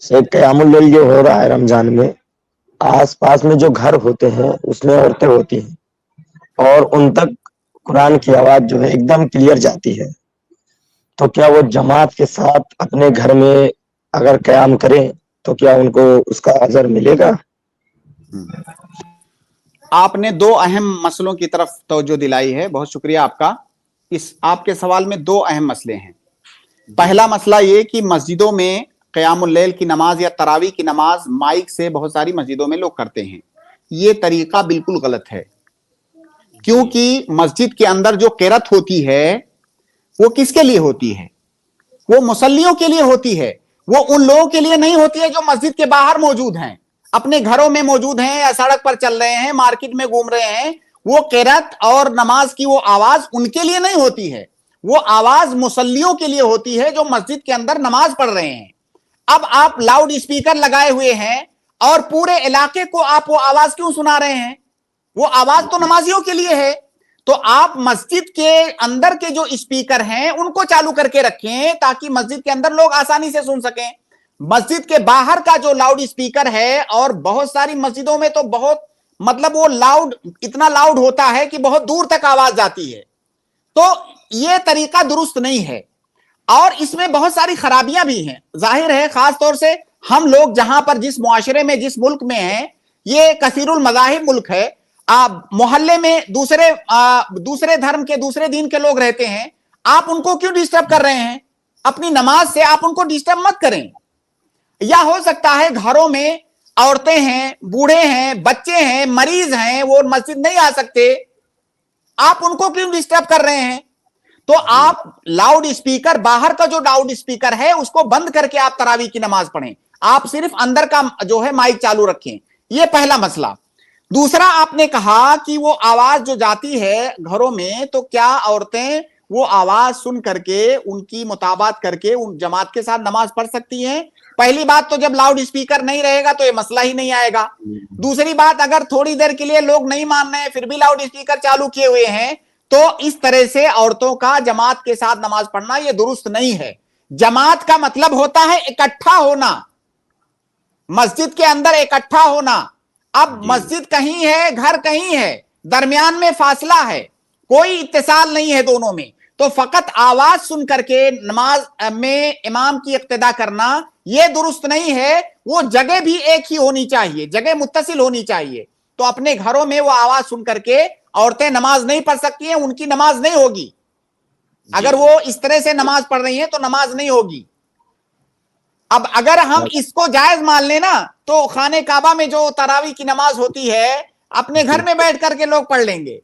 سے قیام اللیل جو ہو رہا ہے رمضان میں، آس پاس میں جو گھر ہوتے ہیں اس میں عورتیں ہوتی ہیں اور ان تک قرآن کی آواز جو ہے ایک دم کلیئر جاتی ہے، تو کیا وہ جماعت کے ساتھ اپنے گھر میں اگر قیام کریں تو کیا ان کو اس کا اجر ملے گا؟ آپ نے دو اہم مسئلوں کی طرف توجہ دلائی ہے، بہت شکریہ آپ کا۔ اس آپ کے سوال میں دو اہم مسئلے ہیں۔ پہلا مسئلہ یہ کہ مسجدوں میں قیام اللیل کی نماز یا تراویح کی نماز مائک سے بہت ساری مسجدوں میں لوگ کرتے ہیں، یہ طریقہ بالکل غلط ہے، کیونکہ مسجد کے اندر جو قرات ہوتی ہے وہ کس کے لیے ہوتی ہے؟ وہ مصلیوں کے لیے ہوتی ہے، وہ ان لوگوں کے لیے نہیں ہوتی ہے جو مسجد کے باہر موجود ہیں، اپنے گھروں میں موجود ہیں یا سڑک پر چل رہے ہیں، مارکیٹ میں گھوم رہے ہیں۔ وہ قرات اور نماز کی وہ آواز ان کے لیے نہیں ہوتی ہے، وہ آواز مصلیوں کے لیے ہوتی ہے جو مسجد کے اندر نماز پڑھ رہے ہیں۔ اب آپ لاؤڈ اسپیکر لگائے ہوئے ہیں اور پورے علاقے کو آپ وہ آواز کیوں سنا رہے ہیں؟ وہ آواز تو نمازیوں کے لیے ہے، تو آپ مسجد کے اندر کے جو اسپیکر ہیں ان کو چالو کر کے رکھیں تاکہ مسجد کے اندر لوگ آسانی سے سن سکیں۔ مسجد کے باہر کا جو لاؤڈ اسپیکر ہے، اور بہت ساری مسجدوں میں تو بہت مطلب وہ لاؤڈ اتنا لاؤڈ ہوتا ہے کہ بہت دور تک آواز جاتی ہے، تو یہ طریقہ درست نہیں ہے، اور اس میں بہت ساری خرابیاں بھی ہیں۔ ظاہر ہے خاص طور سے ہم لوگ جہاں پر جس معاشرے میں جس ملک میں ہیں، یہ کثیر المذاہب ملک ہے، محلے میں دوسرے دھرم کے دوسرے دین کے لوگ رہتے ہیں، آپ ان کو کیوں ڈسٹرب کر رہے ہیں؟ اپنی نماز سے آپ ان کو ڈسٹرب مت کریں۔ یا ہو سکتا ہے گھروں میں عورتیں ہیں، بوڑھے ہیں، بچے ہیں، مریض ہیں، وہ مسجد نہیں آ سکتے، آپ ان کو کیوں ڈسٹرب کر رہے ہیں؟ تو آپ لاؤڈ اسپیکر، باہر کا جو لاؤڈ اسپیکر ہے اس کو بند کر کے آپ تراویح کی نماز پڑھیں، آپ صرف اندر کا جو ہے مائک چالو رکھیں۔ یہ پہلا مسئلہ۔ دوسرا، آپ نے کہا کہ وہ آواز جو جاتی ہے گھروں میں، تو کیا عورتیں وہ آواز سن کر کے ان کی مطابقت کر کے ان جماعت کے ساتھ نماز پڑھ سکتی ہیں؟ پہلی بات تو جب لاؤڈ اسپیکر نہیں رہے گا تو یہ مسئلہ ہی نہیں آئے گا۔ دوسری بات، اگر تھوڑی دیر کے لیے لوگ نہیں مان رہے ہیں پھر بھی لاؤڈ اسپیکر چالو کیے ہوئے ہیں، تو اس طرح سے عورتوں کا جماعت کے ساتھ نماز پڑھنا یہ درست نہیں ہے۔ جماعت کا مطلب ہوتا ہے اکٹھا ہونا، مسجد کے اندر اکٹھا ہونا۔ اب مسجد کہیں ہے، گھر کہیں ہے، درمیان میں فاصلہ ہے، کوئی اتصال نہیں ہے دونوں میں، تو فقط آواز سن کر کے نماز میں امام کی اقتدا کرنا یہ درست نہیں ہے۔ وہ جگہ بھی ایک ہی ہونی چاہیے، جگہ متصل ہونی چاہیے۔ تو اپنے گھروں میں وہ آواز سن کر کے عورتیں نماز نہیں پڑھ سکتی ہیں، ان کی نماز نہیں ہوگی۔ اگر وہ اس طرح سے نماز پڑھ رہی ہیں تو نماز نہیں ہوگی۔ اب اگر ہم اس کو جائز مان لیں نا، تو خانہ کعبہ میں جو تراویح کی نماز ہوتی ہے اپنے گھر میں بیٹھ کر کے لوگ پڑھ لیں گے۔